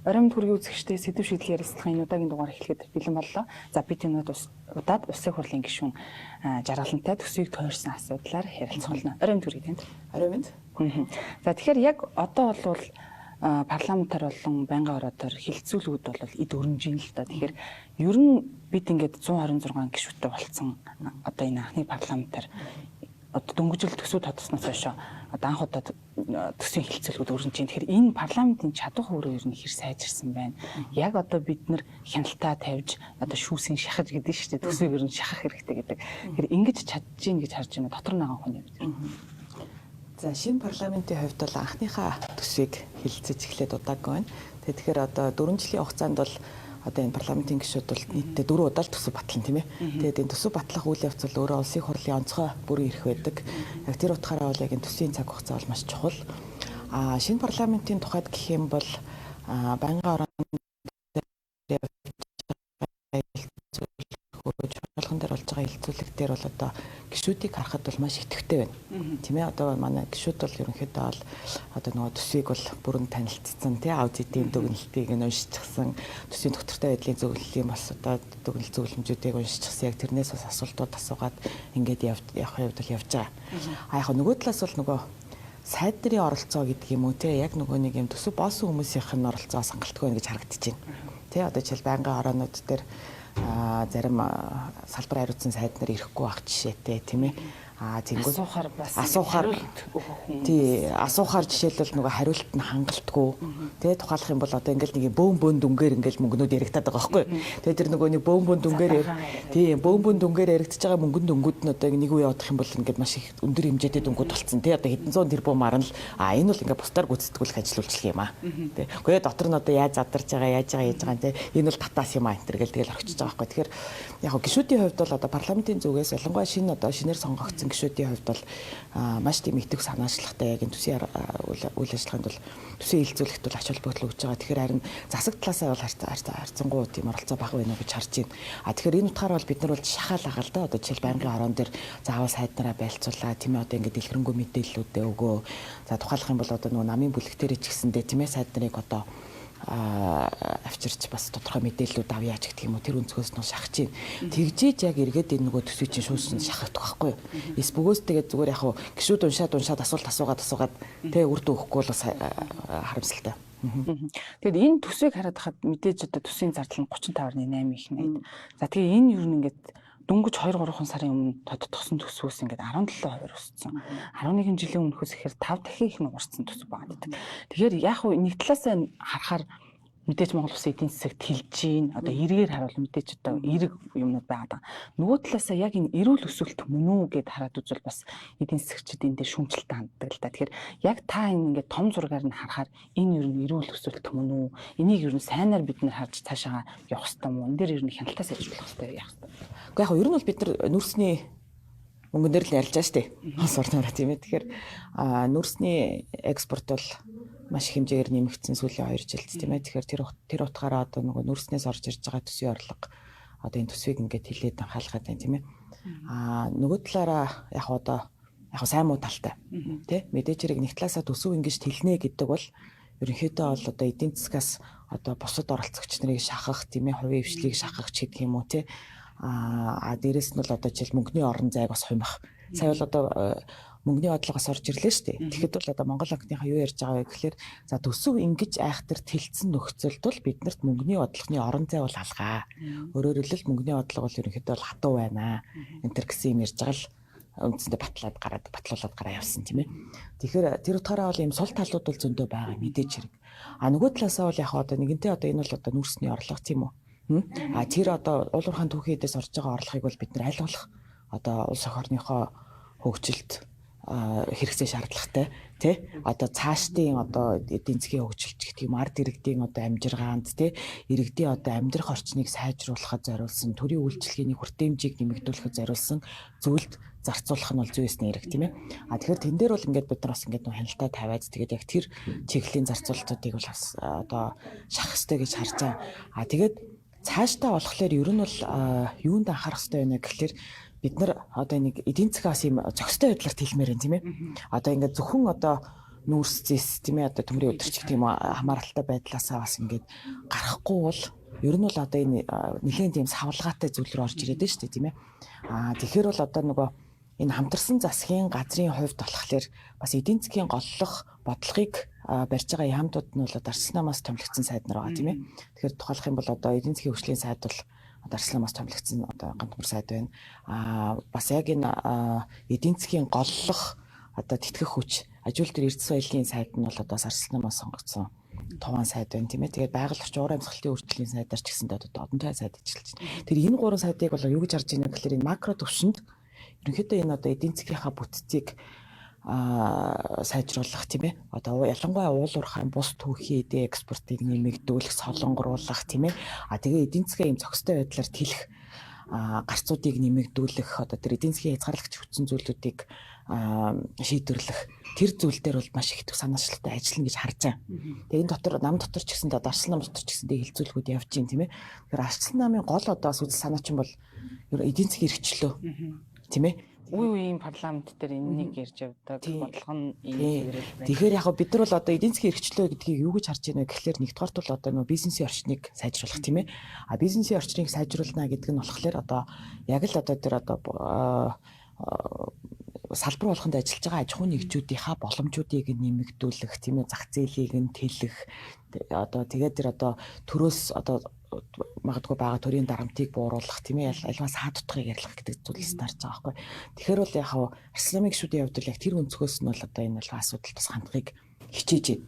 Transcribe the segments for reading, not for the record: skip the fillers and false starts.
Оройн төргийн үзэгчтэй сэдв шийдэл ярилцлагын энэ удаагийн дугаар эхлэхэд бэлэн боллоо. За бид энэ удаад Улсын хурлын гишүүн Жаргалантай төсвийг тойрсон асуудлаар ярилцах болно. Оройн төргийн танд. Оройн. За тэгэхээр яг одоо бол парламентар болон байнгын ороодоор хилцүүлгүүд бол эд өрнжин л та. Тэгэхээр ер нь бид ингээд 126 гишүүнтэй болцсон одоо энэ анхны парламентар одоо дөнгөжил төсөв тодорсноос хойш одоо анх удаа төсвийн хилцүүлгүүд өрнж чинь. Тэгэхээр энэ парламентын чадвар хөөрөө ер нь хэр сайжирсан байна. Яг одоо бид нар хяналтаа тавьж одоо шүүсийн шахаж гэдэг шүү дээ. Төсвийг ер нь шахах хэрэгтэй гэдэг. Тэгэхээр ингэж чадж гин гэж харж байна. Дотор нэг хүн юм. За шинэ парламентын хувьд бол анхныхаа төсвийг хилцэж эхлээд удаагүй байна. Тэгэхээр одоо 4 жилийн хугацаанд бол одоо энэ парламентын гишүүд бол нийтдээ 4 удаа л төсөв батлана тийм ээ. Тэгээд энэ төсөв батлах үйл явц бол өөрөө улсын хурлын онцгой бүрэн эрх байдаг. Яг тэр утгаараа бол яг энэ төсвийн цаг хугацаа бол маш чухал. Шинэ парламентын тухайд гэх юм бол байнгын орон дээр болж байгаа хилцүүлэг дээр бол одоо гишүүдийг харахад бол маш идэвхтэй байна. Тийм ээ одоо манай гишүүд бол ерөнхийдөө бол одоо нөгөө төсвийг бол бүрэн танилцсан тий аудитын дүгнэлтийг нь уншчихсан, төсвийн доктортой байдлын зөвлөлийн бас одоо дүгнэлт зөвлөмжүүдийг уншчихсан. Яг тэрнээс бас асуултууд асуугаад ингээд явах хувьд бол явж байгаа. Яг нөгөө талаас бол нөгөө сайд нарын оролцоо гэдэг юм уу тий яг нөгөө нэг юм төсөв боосон хүмүүсийнх нь оролцоо хангалтгүй байна гэж харагдаж байна. Тий одоо жишээл байнгын ороонууд дээр зарим салбар хариуцсан сайд нар ирэхгүй байх жишээтэй тийм ээ. Асуухаар жишээлбэл нөгөө хариулт нь хангалтгүй тий тухайлах юм бол одоо ингээл нэг бөөн дүнгээр ингээл мөнгнүүд яригдаад байгаа байхгүй. Тэгээ тэр нөгөө нэг бөөн дүнгээр яригдж байгаа мөнгөн дүнгууд нь одоо нэг үе явах юм бол ингээд маш их өндөр хэмжээтэй дүнгууд болцсон тий одоо хэдэн зуун тэрбум марна л энэ бол ингээд бусдаар гүйцэтгүүлэх ажилуулчих юм аа. Тий. Гэхдээ дотор нь одоо яаж задарч байгаа яаж байгаа тий энэ бол татаас юм аа энэ төр тэгэл орчиж байгаа байхгүй. Тэгэхээр яг гишүүдийн хувьд бол одоо парламентын зүгээс ялангуяа шинээр сонгогдсон гишүүдийн хувьд бол маш тийм идэвх санаачлагтай яг энэ төсвийн үйл ажиллагаанд бол төсвийн хилцүүлэгт бол ач холбогдол өгж байгаа. Тэгэхээр харин засаг талаасаа бол харьцангуй тийм оролцоо бага байна уу гэж харж байна. Тэгэхээр энэ утгаараа бол бид нар бол шахаал агаал да одоо жишээл байнгын орон дээр заавал сайд нараа байлцуулаа тийм ээ одоо ингээд дэлгэрэнгүй мэдээллүүдээ өгөө. За тухайлах юм бол одоо нөгөө намын бүлэгтэрээ ч гэсэндээ тийм ээ сайд нарыг одоо авчирч бас тодорхой мэдээллүүд авъяач гэх юм уу тэр өнцгөөс нь шахаж чинь тэгжээж яг эргээд энэ нөгөө төсвийг чинь шүүсэн шахагдах байхгүй. Эс бөгөөс тэгээд зүгээр яг гişүүд уншаад асуулт асуугаад тэг үрд өгөхгүй бол харамсалтай. Тэгээд энэ төсвийг хараад хахад мэдээж одоо төсвийн зардал нь 35.8 их найд. За тэгээ энэ юу нэгээд дөнгөж 2-3 сарын өмнө тодтогсон төсвөөс ингээд 17% өссөн. 11 жилийн өмнөхөөс ихээр 5 дахин их нугарсан төсөв байгаа гэдэг. Тэгэхээр яг нэг талаасаа харахаар мэдээж Монгол Улсын эдийн засагт хилж гин одоо эргээр харуул мэдээж одоо эрэг юмнууд байгаа. Нөгөө талаасаа яг энэ эрүүл өсөлт мөн үү гэд хараад үзвэл бас эдийн засагчид энэ дээр шүүмжлэлтэй ханддаг л та. Тэгэхээр яг та энэ ингээд том зургаар нь харахаар энэ ер нь эрүүл өсөлт мөн үү? Энийг ер нь сайнаар бид нар харж цаашаа явах хэрэгтэй юм уу? Энэ дээр ер нь хяналтаа сайжруулах хэрэгтэй яах хэрэгтэй. Гэхдээ яг ер нь бол бид нар нүрсний мөнгөн дээр л ярьж байгаа шүү дээ. Хос орнороо тийм ээ. Тэгэхээр нүрсний экспорт бол маш их хэмжээгээр нэмэгдсэн сүүлийн 2 жилд тийм ээ. Тэгэхээр тэр утгаараа одоо нөгөө нүрснээс орж ирж байгаа төсвийн орлого одоо энэ төсвийг ингээд хилээд анхаалгаад байна тийм ээ. Нөгөө талаараа яг сайн муу талтай тий мэдээж хэрэг нэг талаасаа төсөв ингэж тэлнэ гэдэг бол ерөнхийдөө бол одоо эдийн засгаас одоо бусад оролцогч нарыг шахах тийм ээ хувийн хвшлийг шахах ч гэдэг юм уу тий дээрэс нь бол одоо жишээл мөнгөний орон зайг бас хумих. Сая бол одоо мөнгөний бодлогоос орж ирлээ шүү дээ. Тэгэхэд бол одоо Монгол банкныхаа юу ярьж байгаа вэ гэхээр за төсөв ингэж айхтар тэлцсэн нөхцөлд бол биднэрт мөнгөний бодлогын орон зай бол алгаа. Өөрөөр хэлбэл мөнгөний бодлого бол ерөнхийдөө бол хатуу байна. Энтэр гэсэн юм ярьж байгаа л үндсэндээ батлуулаад гараа явсан тийм ээ. Тэгэхээр тэр утгаараа бол ийм сул талууд бол зөндөө байгаа мэдээж хэрэг. Нөгөө талаасаа бол яг одоо нэгэнтээ одоо энэ бол одоо нүрсний орлого тийм үү? Тэр одоо уулуурхаан түүхийдээс орж байгаа орлогыг бол бид нар аль болох одоо улс орныхоо хөгжилд хэрэгцээ шаардлагатай тий одоо цаашдын одоо эдийн засгийн хөгжилч гэх юм ард иргэдийн одоо амжиргаанд тий иргэдийн одоо амьдрах орчныг сайжруулахад зориулсан төрийн үйлчлэгээний хүртээмжийг нэмэгдүүлэхэд зориулсан зүйлд зарцуулах нь бол зүй ёсны хэрэг тийм ээ. Тэгэхээр тэн дээр бол ингээд бид нар бас ингээд хяналтаа тавиад тэгээд яг тэр чиглэлийн зарцуулалтуудыг бол бас одоо шахах хэрэгтэй гэж харж байгаа. Тэгээд цаашдаа болохоор ер нь бол юунд анхаарах хэрэгтэй байна гэхэлэр бид нар одоо нэг эдийн засгаас юм зохистой байдлаар тэлмээр юм тийм ээ. Одоо ингээд зөвхөн одоо нүүрс зэс тийм ээ одоо төмрийн өдөрч гэх юм хамааралтай байдлаасаа бас ингээд гарахгүй бол ер нь бол одоо энэ нэгэн тийм савлгаатай зүйл рүү орж ирээд байна шүү дээ тийм ээ. Тэгэхээр бол одоо нөгөө энэ хамтарсан засгийн газрын хувьд болохоор бас эдийн засгийн голлох бодлогыг барьж байгаа яамдууд нь бол Арслан намаас томилогдсон сайд нар байгаа тийм ээ. Тэгэхээр тухайлах юм бол одоо эдийн засгийн хөгжлийн сайд бол Арслан намаас томилогдсон одоо гантмөр сайд байна. Бас яг энэ эдийн засгийн голлох одоо тэтгэх хүч ажилтны эрдэс соёлын сайд нь бол одоо Арслан намаас сонгогдсон товаан сайд байна тийм ээ. Тэгээд байгаль орчин уур амьсгалын өөрчлөлийн сайдаар ч гэсэн одоо одонтой сайд ажиллаж байна. Тэр энэ гурван сайдыг бол юу гэж харж байна гэхээр энэ макро төвшөнд ерөнхийдөө энэ одоо эдийн засгийнхаа бүтцийг сайжруулах тийм ээ. Одоо ялангуяа уул уурхайн бус түүхийн эдийн экспортыг нэмэгдүүлэх, солонгоруулах тийм ээ. Тэгээ эдийн засгийн юм зохистой байдлаар тэлэх гарцуудыг нэмэгдүүлэх, одоо тэр эдийн засгийн хязгаарлагч хүчин зүйлүүдийг шийдвэрлэх тэр зүйл дээр бол маш их санаачлалтай ажиллана гэж харж байгаа. Тэгээ энэ дотор нам дотор ч гэсэн Арслан нам дотор ч гэсэн хилцүүлгүүд явж байна тийм ээ. Тэгэхээр Арслан намын гол одоо үзэл санаа чинь бол эдийн засгийн эрхчлөө тийм ээ. Үе үеийн парламент дээр энэнийг ярьж явдаг бодлого нь ийм байна. Тэгэхээр яг бид нар бол одоо эдийн засгийн эрхчлөө гэдгийг юу гэж харж байна вэ гэхэлэр нэгдүгээрт бол одоо нөгөө бизнесийн орчныг сайжруулах тийм ээ. Бизнесийн орчныг сайжруулна гэдэг нь болохоор одоо яг л одоо тэр одоо салбар болгонд ажиллаж байгаа аж ахуй нэгжүүдийнхаа боломжуудыг нэмэгдүүлэх тийм ээ, зах зээлийг нь тэлэх одоо тэгээд тэр одоо төрөөс одоо магадгүй байгаа төрийн дарамтыг бууруулах тийм ээ, альва саад утгыг ярилах гэдэг зүйлс тарж байгаа байхгүй. Тэгэхээр бол яг Арслан гишүүдийн хувьд яг тэр өнцгөөс нь бол одоо энэ альва асуудал бас хандахыг хичээж байна.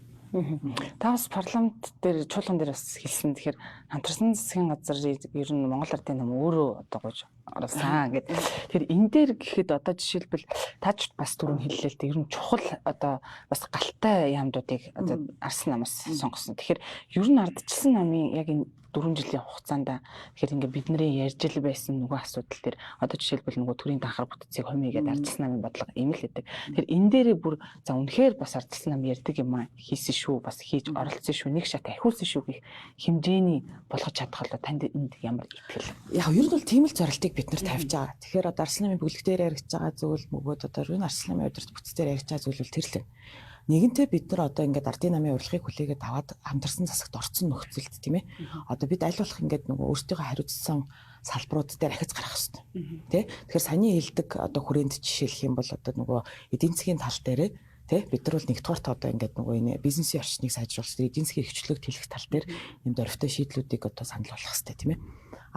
Та бас парламент дээр чуулган дээр бас хэлсэн. Тэгэхээр хамтарсан засгийн газар ер нь Монгол Ардын нам өөрөө одоо гож орсон гэдэг. Тэгэхээр энэ дээр гэхэд одоо жишээлбэл таач бас түрүүн хэллээ л дээ. Ер нь чухал одоо бас галтай яамдуудыг одоо Арслан намаас сонгосон. Тэгэхээр ер нь ардчилсан намын яг энэ 4 жилийн хугацаанд тэгэхээр ингээ бидний ярьж ил байсан нөгөө асуудал дээр одоо жишээлбэл нөгөө төрийн данхар бүтцийг хумигээд ардчилсан намын бодлого ийм л гэдэг. Тэгэхээр энэ дээрээ бүр за үнэхээр бас ардчилсан нам ярьдаг юм аа хийсэн шүү, бас хийж оролцсон шүү, нэг шат ахиулсан шүү гэх хэмжээний болгож чадах бол танд энд ямар итгэл? Яг ер нь бол тийм л зорилтыг бид нар тавьж байгаа. Тэгэхээр одоо Арслан намын бүлэгтээр яригдж байгаа зүйл мөгөөд одоо ер нь Арслан намын удирдах бүтцээр яригдж байгаа зүйл бол тэр л байна. Нэгэнтээ бид нар одоо ингээд ардын намын урилгыг хүлээгээд аваад хамтарсан засагт орсон нөхцөлд тийм ээ. Одоо бид аль болох ингээд нөгөө өөртөө хариуцсан салбарууд дээр ахиц гарах хэрэгтэй. Тэ? Тэгэхээр саний хэлдэг одоо хүрээнд жишээлх юм бол одоо нөгөө эдийн засгийн тал дээрээ тэ бид нар бол нэгдүгээрт одоо ингээд нөгөө энэ бизнесийн орчныг сайжруулах, эдийн засгийн эрхчлөлөг тэлэх тал дээр юм дөрвтэй шийдлүүдийг одоо санал болгох хэрэгтэй тийм ээ.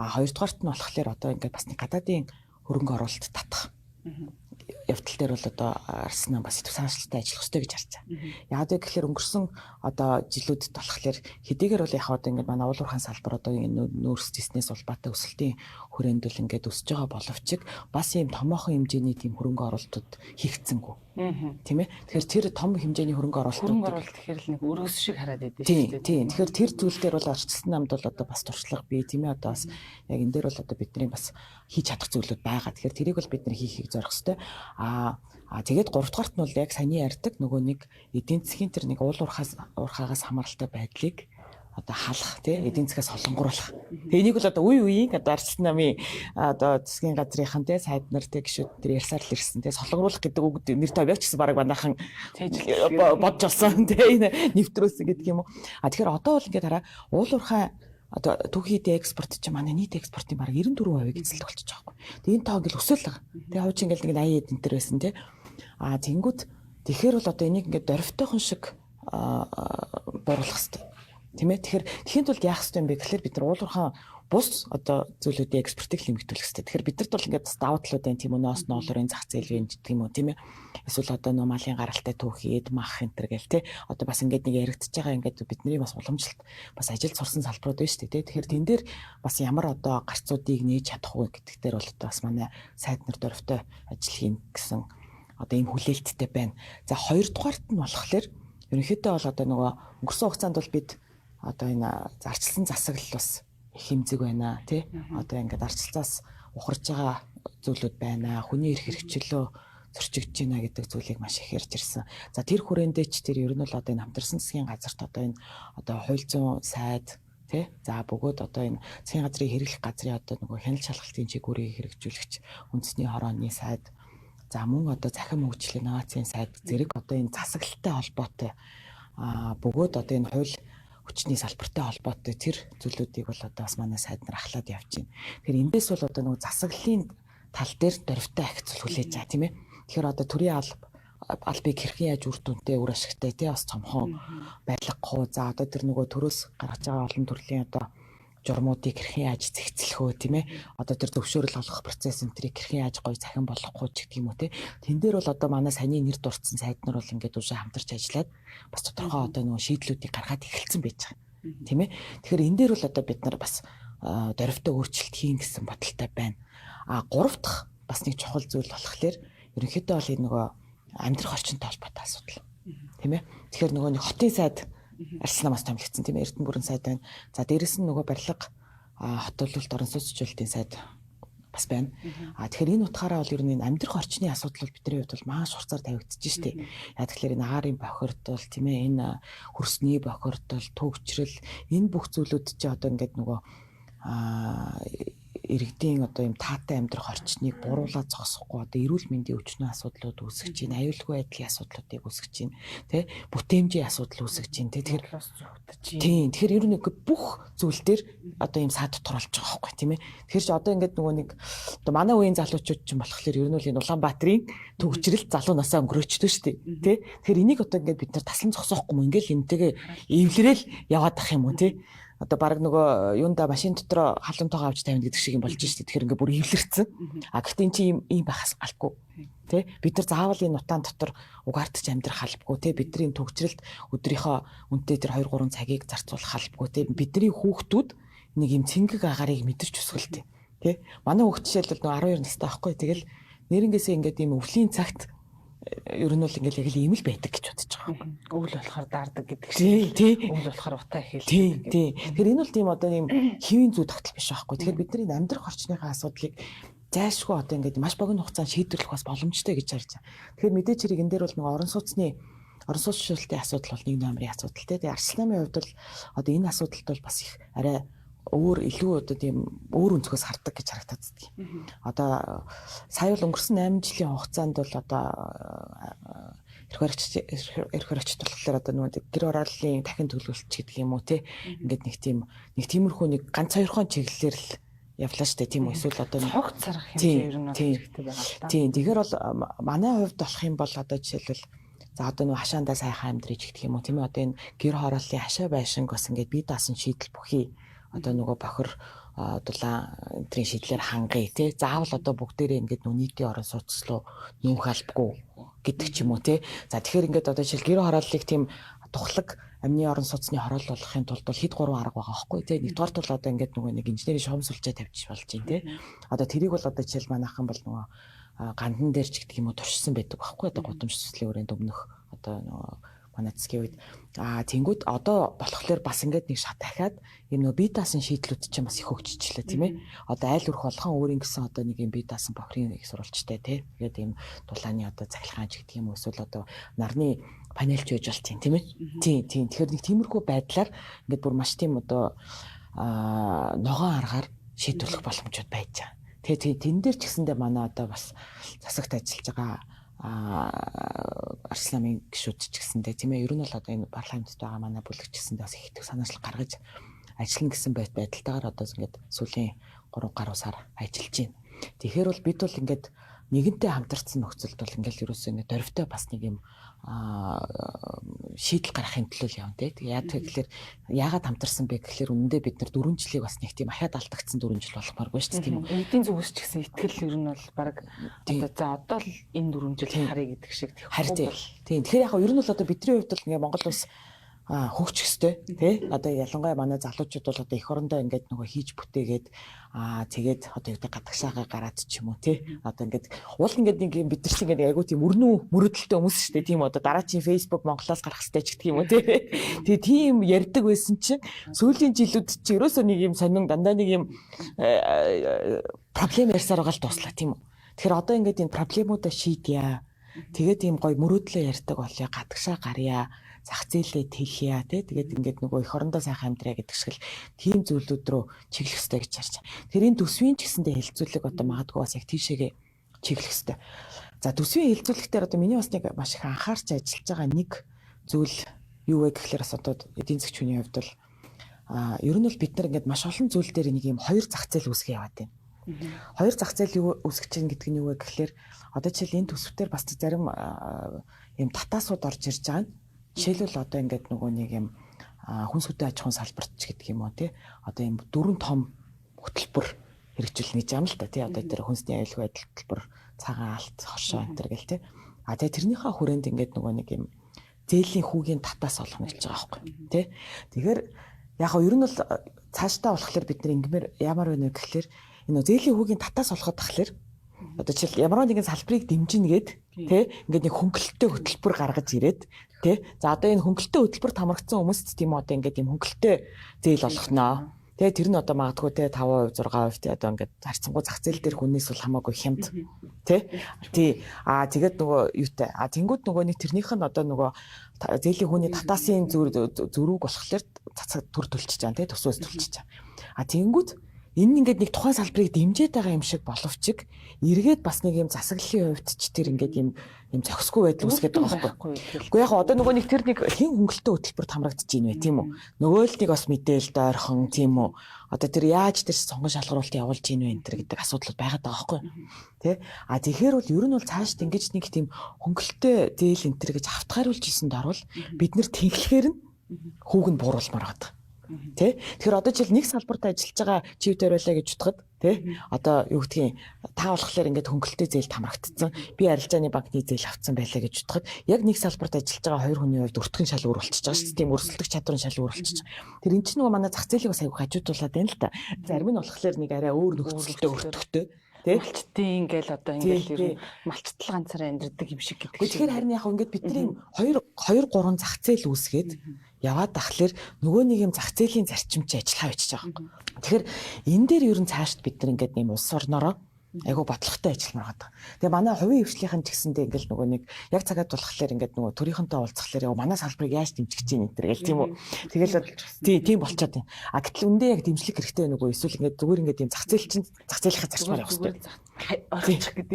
Хоёрдугаарт нь болохоор одоо ингээд бас нэг гадаадын хөрөнгө оруулалт татах явдал дээр бол одоо Арслан бас их санаачлалтай ажиллах хэрэгтэй гэж харж байгаа. Яг гэхээр өнгөрсөн одоо жилүүдэд болохоор хэдийгээр бол яг одоо ингээд манай уулуурхайн салбар одоо нүүрс бизнес улбаатай өсөлтийн хүрээнд л ингээд өсөж байгаа боловч бас ийм томоохон хэмжээний тийм хөрөнгө оруулалтууд хийгдсэнгүй. Тийм ээ. Тэгэхээр тэр том хэмжээний хөрөнгө оруулалт гэхээр л нэг өргөс шиг хараад байдаг шүү дээ. Тийм. Тэгэхээр тэр зүйл дээр бол Арслан намд бол одоо бас туршлага бий тийм ээ. Одоо бас яг энэ дээр бол одоо бидний бас хийж чадах зүйлүүд байгаа. Тэгэхээр тэрийг бол бид нар хийхийг зорих хэрэгтэй. Тэгээд 3 дугаарт нь бол яг саяны ярьдаг нөгөө нэг эдийн засгийн тэр нэг уул уурхаагаас хамааралтай байдлыг одоо халах тий эдийн засгаас солонгоруулах. Тэгээ энийг бол одоо үе үеийн одоо Арслан намын одоо засгийн газрынхан тий сайд нар тий гишүүд тэр ярьсаар л ирсэн тий солонгоруулах гэдэг үг нэр томьёогч гэсэн баг манайхан бодж олсон тий энэ нэвтрүүлсэн гэдэг юм уу. Тэгэхээр одоо бол ингээд хараа уул уурхай одоо түүхий эдийн экспорт чинь манай нийт экспортын бараг 94% эзэлдэг болчихж байгаа юм. Тэгээ энэ тоо ингээл өсөөл байгаа. Тэгээ хууч ингээл нэг 80 эд энтер байсан тий. Тэнгүүд тэгэхээр бол одоо энийг ингээд дөрвтойхон шиг бууруулах хэрэгтэй. Тийм ээ. Тэгэхээр тэхийн тулд яах хэрэгтэй юм бэ гэхээр бид нар уулуурхаан бус одоо зүйлүүдийн экспортыг нэмэгдүүлэх хэрэгтэй. Тэгэхээр бидэрт бол ингээд даваа талууд байна тийм үү, ноос ноолорын зах зээл вэ гэдэг юм уу тийм ээ. Эсвэл одоо малын гаралтай түүхий, эд мах энэ төр гээл тий. Одоо бас ингээд нэг яригдчихэж байгаа ингээд бидний бас уламжлалт бас ажил сурсан салбарууд байна шүү дээ тий. Тэгэхээр тэн дээр бас ямар одоо гарцуудыг нээж чадах вэ гэдэг дээр бол одоо бас манай сайд нар дөрвтэй ажил хийн гэсэн одоо ийм хүлээлттэй байна. За хоёрдугаарт нь болохоор ерөнхийдөө бол одоо нөгөө өнгөрсөн хугацаанд бол бид одоо энэ зарчилсан засаг л бас хэмзэг байна тий. Одоо ингээд арчилцаас ухарж байгаа зүйлүүд байна. Хүний эрх хэрэгчлөө зөрчигдөж байна гэдэг зүйлийг маш их ярьж ирсэн. За тэр хүрээндээ ч тэр ер нь бол одоо энэ хамтарсан засгийн газарт одоо энэ одоо хууль зүйн сайд тий. За бөгөөд одоо энэ засгийн газрын хэрэглэх газрын одоо нөгөө хяналт шалгалтын чигүүрийг хэрэгжүүлэгч үндэсний хорооны сайд За мөн одоо захин хөгжлийн инновацийн сайд зэрэг одоо энэ засаглалтай холбоотой бөгөөд одоо энэ хууль хүчний салбартай холбоотой тэр зүйлүүдийг бол одоо бас манай сайд нар ахлаад явж байна. Тэгэхээр эндээс бол одоо нөгөө засаглалын тал дээр дөрвтэй ахицул хүлээж байгаа тийм ээ. Тэгэхээр одоо төрийн албыг хэрхэн яаж үр дүнтэй үр ашигтай тий бас цомхон байлгах уу. За одоо тэр нөгөө төрөөс гаргаж байгаа олон төрлийн одоо журмуудыг хэрхэн яаж зэгцлэх вэ тийм ээ. Одоо тэр зөвшөөрөл олгох процесс энтрийг хэрхэн яаж гоё захин болгох уу гэх юм уу тий. Тэн дээр бол одоо манай саний нэр дурдсан сайд нар бол ингээд уже хамтарч ажиллаад бас тодорхой одоо нөгөө шийдлүүдийг гаргаад эхэлсэн байж байгаа. Тийм ээ. Тэгэхээр энэ дээр бол одоо бид нар бас дөрвтэй өөрчлөлт хийн гэсэн бодолтой байна. Гурав дахь бас нэг чухал зүйл болохоор ерөнхийдөө бол энэ нөгөө амьдрах орчинтой холбоотой асуудал. Тийм ээ. Тэгэхээр нөгөө нэг хотын сайд арсланаас томилгдсон тийм Эрдэнэ бүрэн сайд байна. За дээрэс нь нөгөө барилга хотолуулалт орон сууцчлалтын сайд бас байна. Тэгэхээр энэ утгаараа бол ер нь амьдрах орчны асуудал бол бидний хувьд бол маш хурцаар тавигдчихэж штеп. Яа тэгэхээр энэ агаарын бохирдол тийм ээ энэ хөрсний бохирдол, төгжрөл энэ бүх зүйлүүд чи одоо ингээд нөгөө иргэдийн одоо юм таатай амьдрах орчныг буруулаад зогсохгүй одоо эрүүл мэндийн өвчнөө асуудлууд үүсгэж байна, аюулгүй байдлын асуудлуудыг үүсгэж байна, тэ бүтээмжийн асуудал үүсгэж байна, тэ тэгэхээр тийм тэгэхээр ер нь бүх зүйл дээр одоо юм саад дотор болж байгаа байхгүй тийм ээ. Тэгэхээр ч одоо ингээд нөгөө нэг одоо манай үеийн залуучууд ч юм болохоор ер нь бол энэ Улаанбаатарын төгжрэл залуу насаа өнгөрөөчдөг шүү дээ, тэ. Тэгэхээр энийг одоо ингээд бид нар таслан зогсоохгүй юм ингээл энтэйгээ эвлэрэл яваад ах юм уу тий. Одоо баг нөгөө юунда машин дотор халамтайгаа авч тавина гэдэг шиг юм болж штэ. Тэгэхээр ингээ бүр эвлэрсэн. Гэхдээ эн чинь ийм байхаас албагүй. Тэ бид нар заавал энэ утаан дотор угаартаж амьдрах албагүй. Тэ бидний төгжрэлд өдрийнхөө үнэтэй тэр 2-3 цагийг зарцуулах албагүй. Тэ бидний хүүхдүүд нэг юм цэнгэг агаарыг мэдэрч өсгөлтэй. Тэ манай хүүхд жишээлбэл нөгөө 12 настай байхгүй. Тэгэл нэрнгээсээ ингээд ийм өвлийн цагт ер нь бол ингээл яг л ийм л байдаг гэж бодож байгаа юм. Өвөл болохоор даардаг гэдэг шиг. Тий. Өвөл болохоор утаа хэлдэг. Тий. Тэгэхээр энэ бол тийм одоо ийм хэвийн зүй тогтол биш байхгүй. Тэгэхээр бидний амьдрах орчныхаа асуудлыг зайлшгүй одоо ингээд маш богино хугацаанд шийдвэрлэх бас боломжтой гэж харж байна. Тэгэхээр мэдээч хэрэг энэ дээр бол нэг орон сууцчлалтын асуудал бол нэг номерын асуудал тий. Тэгээ Арсланамын хувьд бол одоо энэ асуудалд бол бас их арай өөр илүү одоо тийм өөр өнцгөөс хардаг гэж харагдаад байна. Одоо сая бол өнгөрсөн 8 жилийн хугацаанд бол одоо эрх баригчд болохоор одоо нөгөө гэр орооллын дахин төлөвлөлт гэдэг юм уу те ингээд нэг тиймэрхүү нэг ганц хоёрхон чиглэлээр л явлаа штэ тийм үү эсвэл одоо цогт сарах хэмжээ ер нь хэрэгтэй байгаа л да. Тийм тэгэхээр бол манай хувьд болох юм бол одоо жишээлбэл за одоо нөгөө хашаандаа сайхан амьдриж гэх юм уу тийм ээ одоо энэ гэр хорооллын хашаа байшинг бас ингээд бие даасан шийдэл бүхий одоо нөгөө бохир дулаан энтрийн шийдлэр хангая тий заавал одоо бүгдээрээ ингээд нөө нийтийн орон сууц руу нүүх албагүй гэдэг ч юм уу тий за тэгэхээр ингээд одоо жишээл гэр хорооллыг тийм тухлаг амны орон сууцны хороол болгохын тулд бол хэд 3 арга байгаа байхгүй тий нэгдүгээр тул одоо ингээд нөгөө нэг инженерийн шугамсулжаа тавьчих болж байна тий одоо тэрийг бол одоо жишээл манайхан бол нөгөө гандан дээр ч гэдэг юм уу туршсан байдаг байхгүй одоо гудамж төслийн өрөөнд өмнөх одоо нөгөө манай засгийн үед тэнгууд одоо болохоор бас ингээд нэг шат дахиад юм нөө бие даасан шийдлүүд чинь бас их хөгжчихлээ тийм ээ одоо айл өрх болгон өөр ингэсэн одоо нэг юм бие даасан бохрын их сурвалжтай тий тэгээд юм дулааны одоо цахилгаанч гэдэг юм эсвэл одоо нарны панелч байж болт тийм ээ тийм тэгэхээр нэг тиймэрхүү байдлаар ингээд бүр маш тийм одоо ногоон аргаар шийдвэрлэх боломжууд байж байгаа. Тэгээд тэн дээр ч гэсэндээ манай одоо бас засагт ажиллаж байгаа Арсланамын гишүүд ч гэсэндээ тийм ээ ер нь бол одоо энэ парламентд байгаа манай бүлэг ч гэсэндээ бас их их санаачлал гаргаж ажиллана гэсэн байдалтайгаар одоо ингээд сүүлийн 3 гаруй сар ажиллаж байна. Тэгэхээр бол бид бол ингээд нэгэнтээ хамтарсан нөхцөлд бол ингээл ерөөсөө ингээд дөрвтэй бас нэг юм шийдэл гаргахын төлөө явна тий. Тэгээ яагаад хамтарсан бэ гэхэлэр үнэндээ бид нар 4 жилийг бас нэг тийм ахаад алдагдсан 4 жил болохмааргүй шүү дээ тийм үү. Эдийн засгаас ч гэсэн ихтгэл ер нь бол баг одоо л энэ 4 жил харъя гэдэг шиг тийм. Тэгэхээр яг ер нь бол одоо бидний хувьд бол ингээд Монгол улс хөгжих ёстой тий одоо ялангуяа манай залуучууд бол одоо эх орондоо ингээд нөгөө хийж бүтээгээд тэгээд одоо юу гэдэг гадагшаага гараад ч юм уу тий одоо ингээд уул ингээд нэг юм бид нар чинь ингээд айгуу тийм өрнүү мөрөдөлтөй хүмүүс шүү дээ тийм одоо дараачийн Facebook Монголоос гарах хэрэгтэй ч гэх юм уу тий тэгээ тийм ярьдаг байсан чинь сүүлийн жилүүд чи ерөөсөө нэг юм сонин дандаа нэг юм проблем ярьсаар байгаа л дуслаа тийм үү тэгэхээр одоо ингээд энэ проблемуудаа шийдъя тэгээд тийм гоё мөрөдлөө ярьдаг болъё гадагшаа гарья зах зээлээ тэлхийа тий тэгээд ингээд нөгөө эх орондоо сайхан амьдраа гэдэг шиг л тийм зүйлүүд рүү чиглэх хэрэгтэй гэж харж байна. Тэр энэ төсвийн ч гэсэндээ хэлцүүлэг одоо магадгүй бас яг тийшээгээ чиглэх хэрэгтэй. За төсвийн хилцүүлэгтэр одоо миний бас нэг маш их анхаарч ажиллаж байгаа нэг зүйл юу вэ гэхлээр бас одоо эдийн засгийн хүний хувьд бол ер нь бол бид нар ингээд маш олон зүйл дээр нэг юм хоёр зах зээл үүсгэж яваад байна. Хоёр зах зээл юу үүсгэж чинь гэдэг нь юу вэ гэхлээр одоо жишээл энэ төсвтер бас зарим юм татаасууд орж ирж байгаа нь жишээлбэл одоо ингээд нөгөө нэг юм хүнс хөдөө аж ахуйн салбарт ч гэдэг юм уу тий одоо юм дөрвөн том хөтөлбөр хэрэгжүүлнэ гэж юм л та тий одоо тэр хүнсний аюулгүй байдал хөтөлбөр цагаан алт хоршоо энэ төр гэл тий тэгээ тэрнийхээ хүрээнд ингээд нөгөө нэг юм зээлийн хүүгийн татаас олох гэж байгаа байхгүй тий тэгэхээр яг нь ер нь бол цаашдаа болохоор бид нар ингэмээр ямар байна вэ гэхлээр энэ зээлийн хүүгийн татаас олоход тахлаар одоо жишээл ямар нэгэн салбарыг дэмжинэ гээд тий ингээд нэг хөнгөлөлттэй хөтөлбөр гаргаж ирээд тий за одоо энэ хөнгөлөлттэй хөтөлбөр тамрагдсан хүмүүст тийм одоо ингээд юм хөнгөлөлттэй зээл олгохноо тий тэр нь одоо магадгүй тий 5%, 6% тий одоо ингээд харьцангуй зах зээл дээр хүнээс бол хамаагүй хямд тий тэгээд нөгөө юутай тэнгууд нөгөө нэг тэрнийх нь одоо нөгөө зээлийн хүүний татаасын зөрүүг болохоор цацаг төр төлчихөж байгаа тий төсвөөс төлчихөж байгаа тэнгууд энэ ингээд нэг тухайн салбарыг дэмжиж байгаа юм шиг боловч эргээд бас нэг юм засаглалын хувьд ч тэр ингээд юм зохисгүй байдал үүсгээд байгаа байхгүй. Гэхдээ яг одоо нөгөө нэг тэр нэг хэн хөнгөлөлтөө хөтөлбөр тамрагдаж байна вэ тийм үү? Нөгөө л нэг бас мэдээлэл ойрхон тийм үү? Одоо тэр яаж тэр сонгон шалгаруулалт явуулж ийн вэ энэ төр гэдэг асуудал байгаад байгаа байхгүй. Тэ? Тэгэхээр бол ер нь бол цаашд ингэж нэг тийм хөнгөлөлтөө зээл энэ төр гэж автгааруулж ийсэнд орвол бид нэр тэнхлэхээр нь хүүг нь бууруулмаар байгаа. Тэ? Тэгэхээр одоо жишээл нэг салбарт ажиллаж байгаа чивтер байлаа гэж утгад тэ? Одоо юу гэдгийг та болохоор ингээд хөнгөлөлтөө зээл тамрагдсан. Би арилжааны банкны зээл авцсан байлаа гэж утгад яг нэг салбарт ажиллаж байгаа хоёр хүний хувьд өртгөн шал өөрчлөж байгаа шүү дээ. Тийм өрсөлдөх чадварын шал өөрчлөж байгаа. Тэр эн чинь нөгөө манай зах зээлийг бас аягүй хажуудуулаад байна л да. Зарим нь болохоор нэг арай өөр нөхцөлтэй өртөхтэй малчтын ингээл одоо ингээл ер нь малчтал ганцаараа амьдрдаг юм шиг гэдэг. Тэгэхээр харин яг ингээд бидний 2 3 зах зээл үүсгээд яваад тахлаар нөгөө нэг юм зах зээлийн зарчимч ажиллаа бичиж байгаа юм. Тэгэхээр энэ дээр ер нь цаашд бид нар ингээд нэм улс орнороо айгу бодлоготой ажилламаар байгаа. Тэгээ манай хувийн хвшлийнхэн ч гэсэндээ ингээл нөгөө нэг яг цагаад болохоор ингээд нөгөө төрийнхөнтэй уулзахлаар манай салбарыг яаж дэмжих гэж юм энэ төр гэл тийм үү. Тэгэл тийм болчиход байна. Гэтэл үндэ яг дэмжлэг хэрэгтэй нөгөө эсвэл ингээд зүгээр ингээд юм зах зээл чинь зах зээлийнхаа зарчмаар явах хэрэгтэй. Орчих гэдэг.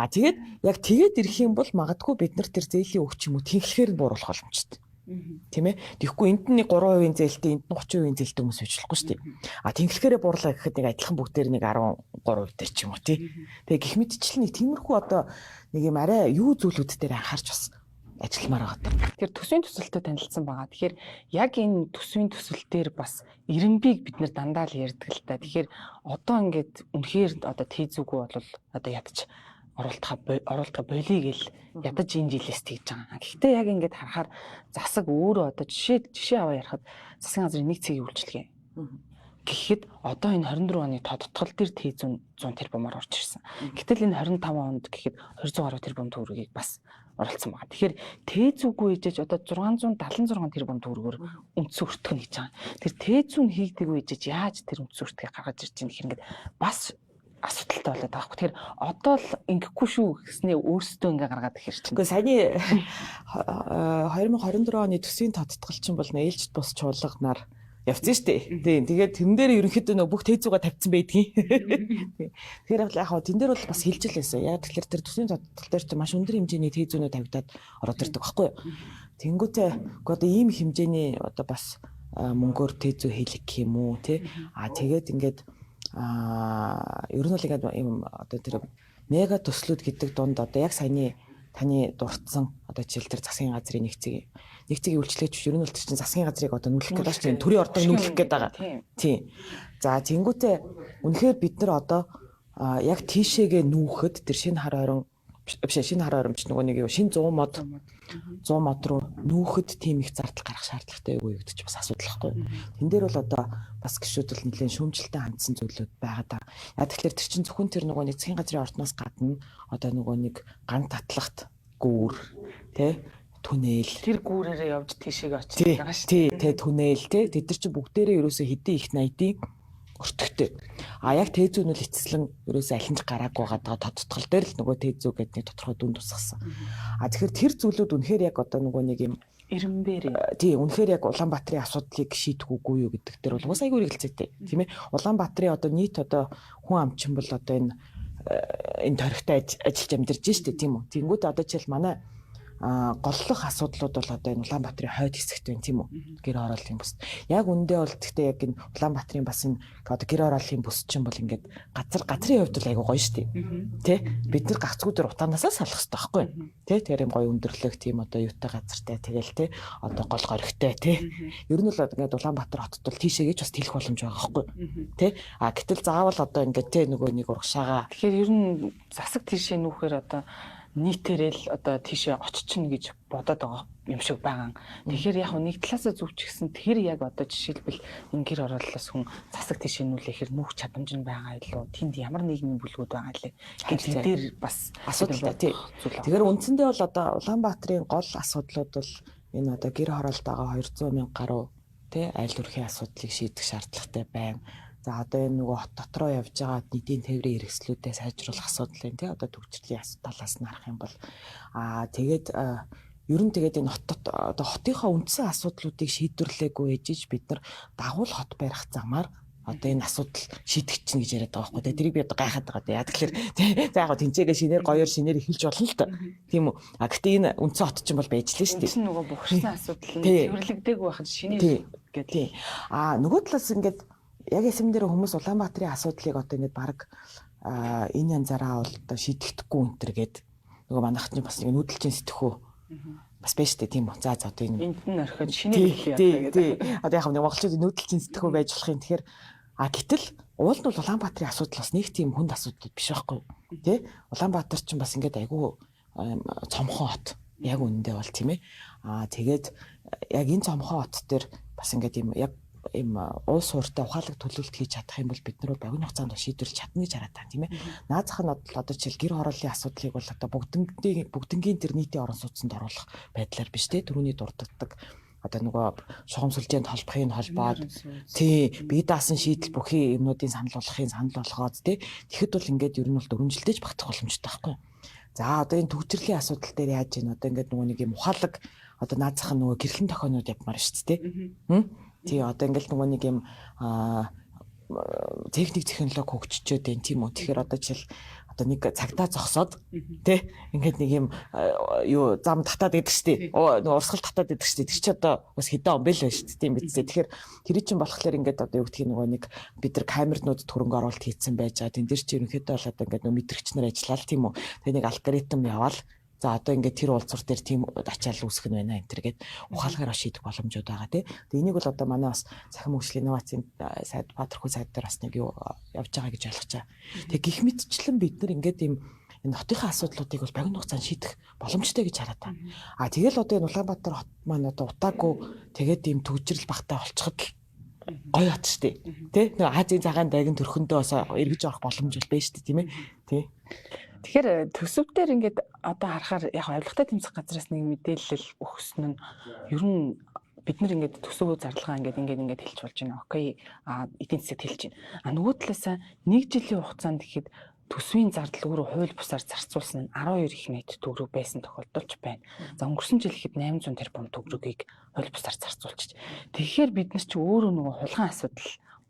Тэгээд яг тэгээд ирэх юм бол магадгүй бид нар тэр зээлийн өвч юм уу тэнхлэхээр нь бууруулах боломжтой. Тийм ээ. Тэгэхгүй энд нь 3% зээлтэй, энд нь 30% зээлтэй хүмүүс ажиллахгүй шүү дээ. Тэнхлэхээрээ буурлаа гэхэд нэг адилхан бүгдээр нэг 13% дээр ч юм уу тий. Тэгээ гэх мэтчил нэг тиймэрхүү одоо нэг юм арай юу зүйлүүд дээр анхаарч бас ажилламаар байгаа. Тэгэхээр төсвийн төсөлтөд танилцсан байгаа. Тэгэхээр яг энэ төсвийн төсөлтөөр бас эренбийг бид нэр дандаа л ярьдаг л та. Тэгэхээр одоо ингээд үнэхээр одоо тээзүүгүй бол одоо ядаж оруулалтаа болиё гэл ядаж энэ жилээс тэгж байгаа. Гэхдээ яг ингээд харахаар засаг өөрөө одоо жишээ аваа ярихад засгийн газрын нэг цэгийн үйлчилгээ. Гэхэд одоо энэ 24 оны тодтгол дээр тээзүүн 100 тэрбумаар орж ирсэн. Гэтэл энэ 25 онд гэхэд 200 гаруй тэрбум төгрөгийг бас оролцсон байгаа. Тэгэхээр тээзүүгүй ээжэж одоо 676 тэрбум төгрөгөөр үндсэн өртгөн хийж байгаа. Тэр тээзүүн хийгдэг ээжэж яаж тэр үндсэн өртгийг гаргаж ирж байгаа юм хэрэг бас асуудалтай болоод байгаа. Тэгэхээр одоо л ингэхгүй шүү гэснээ өөрсдөө ингээ гаргаад ирэх чинь. Гэхдээ саяны 2024 оны төсвийн тодтгол чинь бол нээлжид бус чуулганаар явцсан шүү дээ. Тийм. Тэгээд тэрэн дээр ерөнхийдөө нөгөө бүх тээзүүгээ тавьсан байдгийг. Тэгэхээр яг тэн дээр бол бас хэлж л байсан. Яг тэгэхээр тэр төсвийн тодтгол дээр чинь маш өндөр хэмжээний тээзүүнүүд тавигдаад ороод ирдэг байхгүй юу? Тэнгүүтээ одоо ийм хэмжээний одоо бас мөнгөөр тээзүү хийлэх гэх юм уу тий. Тэгээд ингээд ер нь бол ингээд юм одоо тэр мега төслүүд гэдэг дунд одоо яг саяны таны дурдсан одоо жишээл тэр засгийн газрын нэг цэгийн үйлчлэгч ер нь бол чинь засгийн газрыг одоо нүүлэх гэдэг байна чинь төрийн ордог нүүлэх гэдэг байгаа. Тийм. За тэнгуүтээ үнэхээр бид нар одоо яг тийшээгээ нүүхэд тэр шинэ хар ойрон ч нөгөө нэг юу шинэ 100 мод руу нүүхэд тийм их зардал гарах шаардлагатай юу гэдэг чинь бас асуудал байхгүй. Тэн дээр бол одоо бас гişүүд бол нэлээд шүүмжлэлтэй хандсан зүйлүүд байгаа даа. Яг тэгэхээр тэр чинь зөвхөн тэр нөгөө нэг засгийн газрын ордноос гадна одоо нөгөө нэг ган татлагт гүүр тий түнэл тэр гүүрээрээ явж тийшээгээ очиж байгаа шүү. Тий түнэл тий тэд нар чинь бүгдээрээ ерөөсөө хэдэн их 80-ийн өртөгтэй. Яг тээзүүн нь эцэслэн ерөөсөө алхинж гараагүй байгаа тодтгол дээр л нөгөө тээзүү гэдэг нэг тодорхой дүн тусгасан. Тэгэхээр тэр зүйлүүд үнэхээр яг одоо нөгөө нэг юм эренбэр. Тий үнэхээр яг Улаанбаатарын асуудлыг шийдэхгүй юу гэдэг дээр бол уус айгүй хэрэгэлцээтэй тийм ээ. Улаанбаатарын одоо нийт одоо хүн амчин бол одоо энэ энэ торигтой ажиллаж амьдарч штэ тийм үү. Тэнгүүд одоо жишээл манай голлох асуудлууд бол одоо энэ Улаанбаатарын хойд хэсэгт байна тийм үү. Гэр хорооллын бүс. Яг үндэ бол гэхдээ яг энэ Улаанбаатарын бас энэ одоо гэр хорооллын бүс чинь бол ингээд газрын хувьд бол айгу гоё штэ. Тэ бид нар гагцгүй дээр утаанаасаа салах хэрэгтэй байхгүй. Тэ тэгэхээр юм гоё өндөрлөг тийм одоо юутай газартай тэгэл тэ одоо гол горигтой тэ. Ер нь л ингээд Улаанбаатар хотод бол тийшээгээ ч бас тэлэх боломж байгаа байхгүй. Тэ гэтэл заавал одоо ингээд тэ нөгөө нэг урагшаага. Тэгэхээр ер нь засаг тийшээ нүүхээр одоо нийтээрэл одоо тийшээ оччихно гэж бодоод байгаа юм шиг байгаа. Тэгэхээр яг нэг талаасаа зүвч гисэн тэр яг одоо жишээлбэл энэ гэр хорооллоос хүн засаг тийшээ нүүлэхээр нүүх чадамж нь байгаа илүү. Тэнд ямар нийгмийн бүлгүүд байгаа лээ. Тэгэхээр дээр бас асуудалтай тий. Тэгэхээр үндсэндээ бол одоо Улаанбаатарын гол асуудлууд бол энэ одоо гэр хороолт байгаа 200 мянга гаруй тий айл өрхийн асуудлыг шийдэх шаардлагатай байна. За одоо энэ нөгөө хот дотроо явж байгаа нийтийн тээврийн хэрэгслүүдэд сайжруулах асуудал энэ тий одоо төвчрлийн талаас нь харах юм бол тэгээд ер нь тэгээд энэ одоо хотынхаа үндсэн асуудлуудыг шийдвэрлээгүй ээжиж бид нар дагуул хот барих замаар одоо энэ асуудал шийдэх чинь гэж яриад байгаа байхгүй. Тэрийг би одоо гайхаад байгаа. Яа тэгэхээр тий за яг тэнцээгээ шинээр гоёор шинээр эхэлж болно л та. Тийм үү. Гэтээ энэ үндсэн хот чинь бол байж лээ шүү дээ. Энэ нөгөө бухарсан асуудал нь цэвэрлэгдээгүй байхад шинээр гэдэг. Нөгөө талаас ингээд яг эсэм дээр хүмүүс Улаанбаатарын асуудлыг одоо ингээд баг энэ янзаараа бол одоо шийдэхдэггүй өнтер гээд нөгөө манайх чинь бас нэг нүүдэлчин сэтгхүү бас байж тээ тийм үү. За одоо энэ энд нь орхиод шинээр хэлээ гэдэг. Одоо яг монголчуудын нүүдэлчин сэтгхүү байж болох юм. Тэгэхээр гэтэл уул нь бол Улаанбаатарын асуудал бас нэг тийм хүнд асуудал биш байхгүй тий. Улаанбаатар чинь бас ингээд айгүй цомхон хот яг үнэндээ бол тийм ээ. Тэгээд яг энэ цомхон хот дээр бас ингээд юм яг им уус ууртай ухаалаг төлөвлөлт хийж чадах юм бол бид нар богино хугацаанд шийдвэрлэж чадна гэж хараад байгаа тийм ээ. Наазах нь одоо жишээл гэр хорооллын асуудлыг бол одоо бүгднгийн тэр нийтийн орон сууцнд оруулах байдлаар биш те түрүүний дурддаг одоо нөгөө шугам сүлжээнд холбохын холбоод тий бие даасан шийдэл бүхий юмнуудын санал болгоход тий тэгэхэд бол ингээд ер нь бол 4 жилдээж багтах боломжтой байхгүй. За одоо энэ төвчрлийн асуудал дээр яаж ийн одоо ингээд нөгөө нэг юм ухаалаг одоо наазах нь нөгөө гэрхэн тохионууд явмаар шүү дээ тий одоо ингээл нөгөө нэг юм техник технологи хөгжчөөд байна тийм үү. Тэгэхээр одоо жишээл одоо нэг цагтаа зогсоод тий ингээд нэг юм юу зам татаад идэх штеп. Нөгөө урсгал татаад идэх штеп. Тэр чи одоо бас хэдэн он бэл байна штеп тийм биз дээ. Тэгэхээр тэр чинь болохоор ингээд одоо юу гэдгийг нөгөө нэг бид нар камернууд хөрөнгө оруулалт хийцэн байж байгаа. Тэн дээр чи ерөнхийдөө бол одоо ингээд нөгөө мэдрэгч нар ажиллаа л тийм үү. Тэгээ нэг алгоритм яваал. За одоо ингээд тэр уулзвар дээр тийм ачаал үүсгэх нь байна энэ төр гээд ухаалгаар шийдэх боломжууд байгаа тий. Тэгээ энийг бол одоо манай бас цахим хөгжлийн инновацийн сайд Баатархүү сайд дээр бас нэг юу явж байгаа гэж ойлгож байгаа. Тэгээ гих мэтчлэн бид нар ингээд юм энэ хотынхаа асуудлуудыг бол богино хугацаанд шийдэх боломжтой гэж хараад байгаа. Тэгэл одоо энэ Улаанбаатар хот маань одоо утаагүй тэгээд ийм төвчрэл багтаа болчиход гоё хот штэ тий. Нэг Азийн цагаан дайгын төрхөндөө бас эргэж орох боломж бол байна штэ тийм ээ тий. Тэгэхээр төсөвдөр ингээд одоо харахаар яг авилгатай тэмцэх газраас нэг мэдээлэл өгсөн нь ер нь бид нар ингээд төсөв зарлагаа ингээд хэлж болж байна. Окей. Эдийн засагт хэлж байна. Нөгөө талаасаа 1 жилийн хугацаанд гэхэд төсвийн зардал өөрөө хууль бусаар зарцуулсан нь 12 их нийт төгрөг байсан тохиолдолч байна. За өнгөрсөн жил ихэд 800 тэрбум төгрөгийг хууль бусаар зарцуулчих. Тэгэхээр бид нар чи өөрөө нөгөө хулгайн асуудал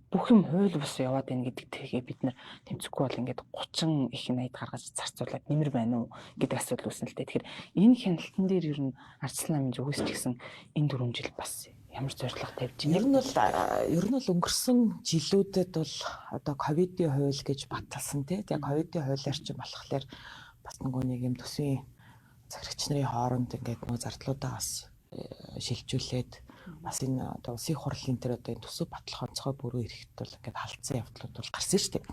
бүх юм хууль бус яваад байна гэдэгтэйгээ бид нар тэмцэхгүй бол ингээд 30 их найд гаргаж зарцуулаад нэмэр байна уу гэдэг асуудал үүснэ л дээ. Тэгэхээр энэ хяналтан дээр ер нь Ардчилсан намын зүгээс ч гэсэн энэ 4 жил бас ямар зорилго тавьж байна. Ер нь бол өнгөрсөн жилүүдэд бол одоо ковидын хууль гэж баталсан тий. Тэгээ ковидын хуулиар ч болохоор бас нөгөө нэг юм төсвийн цагирагч нарын хооронд ингээд нөгөө зардлуудаа бас шилжүүлээд бас энэ одоо улсын хурлын тэр одоо энэ төсөв батлах онцгой бүрөө ирэхэд бол ингээд халдсан явдлууд бол гарсан шүү дээ.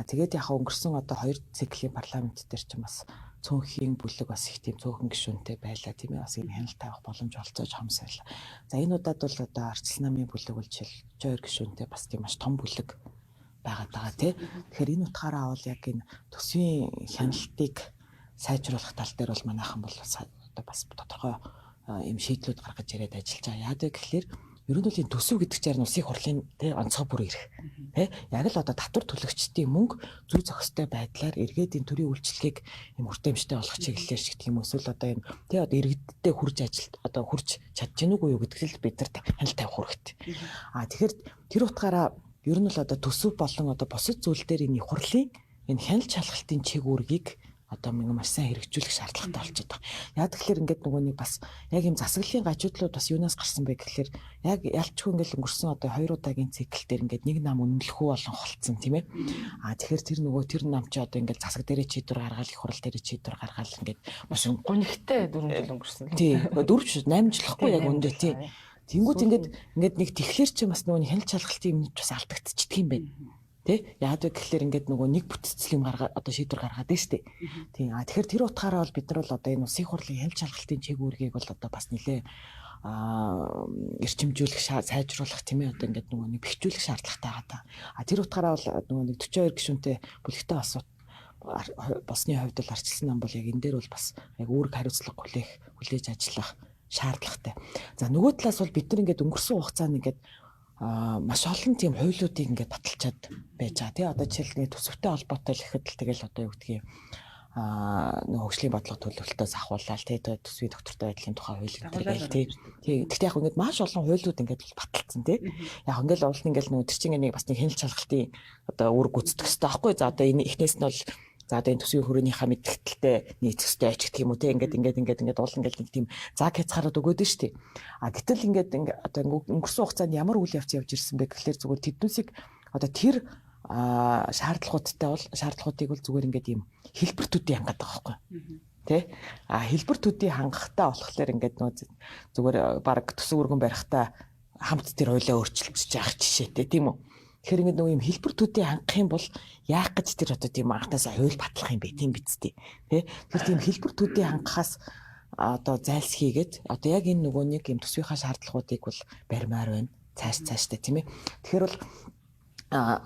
Тэгээд яг өнгөрсөн одоо 2 циклийн парламент дээр ч бас цөөнхийн бүлэг бас их тийм цөөхөн гишүүнтэй байлаа тийм ээ. Бас ийм хяналт тавих боломж олцоож хомсойлаа. За энэ удаад бол одоо Ардчилсан намын бүлэг бол жишээл 32 гишүүнтэй бас тийм маш том бүлэг байгаад байгаа тий. Тэгэхээр энэ утгаараа бол яг энэ төсвийн хяналтыг сайжруулах тал дээр бол манайхан бол одоо бас тодорхой ийм шийдлүүд гаргаж ирээд ажиллаж байгаа. Яагаад вэ гэхээр ер нь бол энэ төсөв гэдэг чинь улсын хурлын тий онцгой бүр ирэх тий яг л одоо татвар төлөгчдийн мөнгө зүй зохистой байдлаар эргээд энэ төрийн үйлчлэгийг юм хүртээмжтэй болгох чиглэлээр ч гэдэг юм эсвэл одоо энэ тий одоо иргэддээ хурж чадж гэнэ үгүй юу гэдгийг бид нар хяналт тавих хэрэгтэй. Тэгэхээр тэр утгаараа ер нь л одоо төсөв болон одоо бусад зүйл дээр энэ хурлын энэ хяналт шалгалтын чиг үүргийг одоо маш сайн хэрэгжүүлэх шаардлагатай болчиход байна. Яг тэгэхээр ингээд нөгөө нэг бас яг юм засаглалын гажуудлууд бас юунаас гарсан бэ гэхээр яг ялчгүй ингээд өнгөрсөн одоо 2 удаагийн цикл дээр ингээд нэг нам үнэмлэхүү болон холцсон тийм ээ. Тэгэхээр тэр нам чи одоо ингээд засаг дээрээ чийдвэр гаргаад их хурал дээрээ чийдвэр гаргаад ингээд бас гонигтай 4 жил өнгөрсөн. Тийм 4 жил 8 жил ахгүй яг үндэ тийм. Тэнгүүд ингээд нэг тэгэхээр чи бас нөгөө хяналт шалгалтын юмнууд бас алдагдчихдаг юм байна. Тэ яад вэ гэхэлэр ингээд нөгөө нэг бүтцэл юм гаргаад одоо шийдвэр гаргаад байна шүү дээ. Тийм тэгэхээр тэр утгаараа бол бид нар бол одоо энэ улсын хурлын хяналт шалгалтын чиг үүргийг бол одоо бас нэлээ эрчимжүүлэх сайжруулах тийм ээ одоо ингээд нөгөө нэг бэхжүүлэх шаардлагатай байгаа. Тэр утгаараа бол нөгөө нэг 42 гишүүнтэй бүлэгтэй босны хувьд бол арчилсан нам бол яг энэ дээр бол бас яг үүрэг хариуцлага хүлээж ажиллах шаардлагатай. За нөгөө талаас бол бид нар ингээд өнгөрсөн хугацаанд ингээд маш олон тийм хуйлуудыг ингээд баталчаад байж байгаа тий одоо жишээлбэл төсөвтэй холбоотой л ихэд л тэгэл одоо юу гэдгийг нөгөө хөгжлийн бодлого төлөвлөлтөөс ахуулаад тий төсвийн доктортой байдлын тухай хууль гэдэг тий гэхдээ яг ингээд маш олон хуйлууд ингээд баталцсан тий яг ингээд уул нь ингээд нөгөө тэр чинь нэг бас нэг хяналт шалгалтын одоо үүрэг гүйцэтгэх хэрэгтэй байхгүй за одоо энэ эхнээс нь бол за одоо энэ төсвийн хөрөөнийхөө мэдээлэлтэй нийцэх хэрэгтэй ч гэх юм уу тий ингээд уул ингээд нэг тийм заг хязгаарууд өгөөд нь шүү дээ гэтэл ингээд одоо өнгөрсөн хугацаанд ямар үйл явц явж ирсэн бэ гэхэлэр зүгээр тэднүүсийг одоо тэр шаардлагуудыг бол зүгээр ингээд юм хэлбэр төдий хангаад байгаа байхгүй тий хэлбэр төдий хангахтаа болохоор ингээд нөгөө зүгээр баг төсөв өргөн барихтаа хамт тэр хойлоо өөрчилчихэж байгаа жишээтэй тийм үү тэгэхээр ингээд нөгөө юм хэлбэр төдий хангах юм бол яах гэж тэр одоо тийм анхнаасаа хууль батлах юм бэ тийм биз дээ тий тэр тийм хэлбэр төдий хангахаас одоо зайлсхийгээд одоо яг энэ нөгөө нэг юм төсвийнхаа шаардлагуудыг бол барьмаар байна цааштай тийм ээ тэгэхээр бол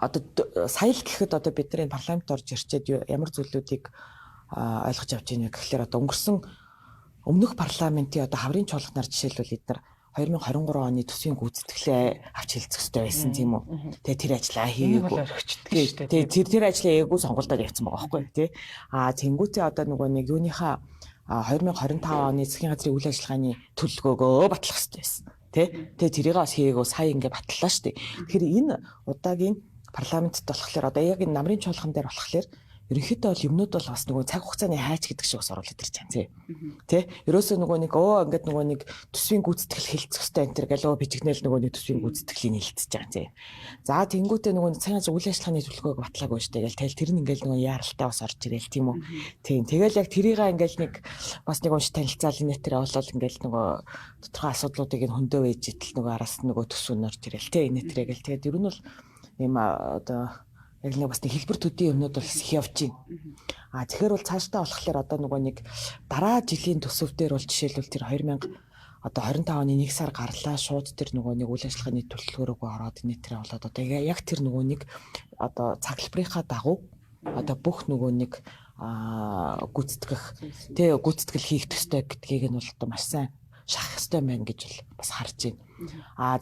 одоо сая л гэхэд одоо бид нар энэ парламент орж ирчээд ямар зүйлүүдийг ойлгож авч байна гэхэлэр одоо өнгөрсөн өмнөх парламентын одоо хаврын чуулганаар жишээлбэл бид нар 2023 оны төсвийн гүйцэтгэлээ авч хэлцэх хэрэгтэй байсан тийм үү. Тэгээ тэр ажлаа хийгээгүй. Тэгээ тэр ажлаа ээгүй сонголтоор явцсан байгаа байхгүй тий. Тэнгүүтээ одоо нөгөө нэг юуныхаа 2025 оны засгийн газрын үйл ажиллагааны төлөвлөгөөгөө батлах хэрэгтэй байсан. Тэгээ тэрийг бас хийгээгүй сая ингээд батллаа шүү дээ. Тэгэхээр энэ удаагийн парламентд болохоор одоо яг энэ намрын чуулган дээр болохоор ерөнхийдөө бол юмнууд бол бас нөгөө цаг хугацааны хайч гэдэг шиг бас оруулаад ирж байгаа юм тий. Ерөөсөө нөгөө нэг ингээд нөгөө нэг төсвийн гүйцэтгэл хэлцэх хэрэгтэй энэ төр галуу бичгнэл нөгөө нэг төсвийн гүйцэтгэлийг хэлцэж байгаа юм тий. За тэнгуүтээ нөгөө цагаан үйл ажиллагааны төлөвлөгөөг батлаагүй штэ гэл тэр нь ингээд нөгөө яаралтай бас орж ирэл тийм үү. Тийм тэгэл яг тэрийгээ ингээд нэг бас нэг унш танилцаал нэтэрэ болол ингээд нөгөө тодорхой асуудлуудыг хөндөө вэж идэл нөгөө араас нөгөө төсвөн орж ирэл тий нэтэрэ гэл тэгээд ер нь бол юм одоо яг нэг бас нэг хэлбэр төдий юмнууд бол их явж байна. Тэгэхээр бол цаашдаа болохоор одоо нөгөө нэг дараа жилийн төсөв дээр бол жишээлбэл тэр 2025 оны 1 сар гарлаа шууд тэр нөгөө нэг үйл ажиллагааны төлөвлөгөө рүү ороод нэтэрэ болоод одоо яг тэр нөгөө нэг одоо цаглбарынхаа дагуу одоо бүх нөгөө нэг гүйцэтгэл хийх төстэй гэдгийг нь бол одоо маш сайн шахах хэрэгтэй байна гэж бол бас харж байна.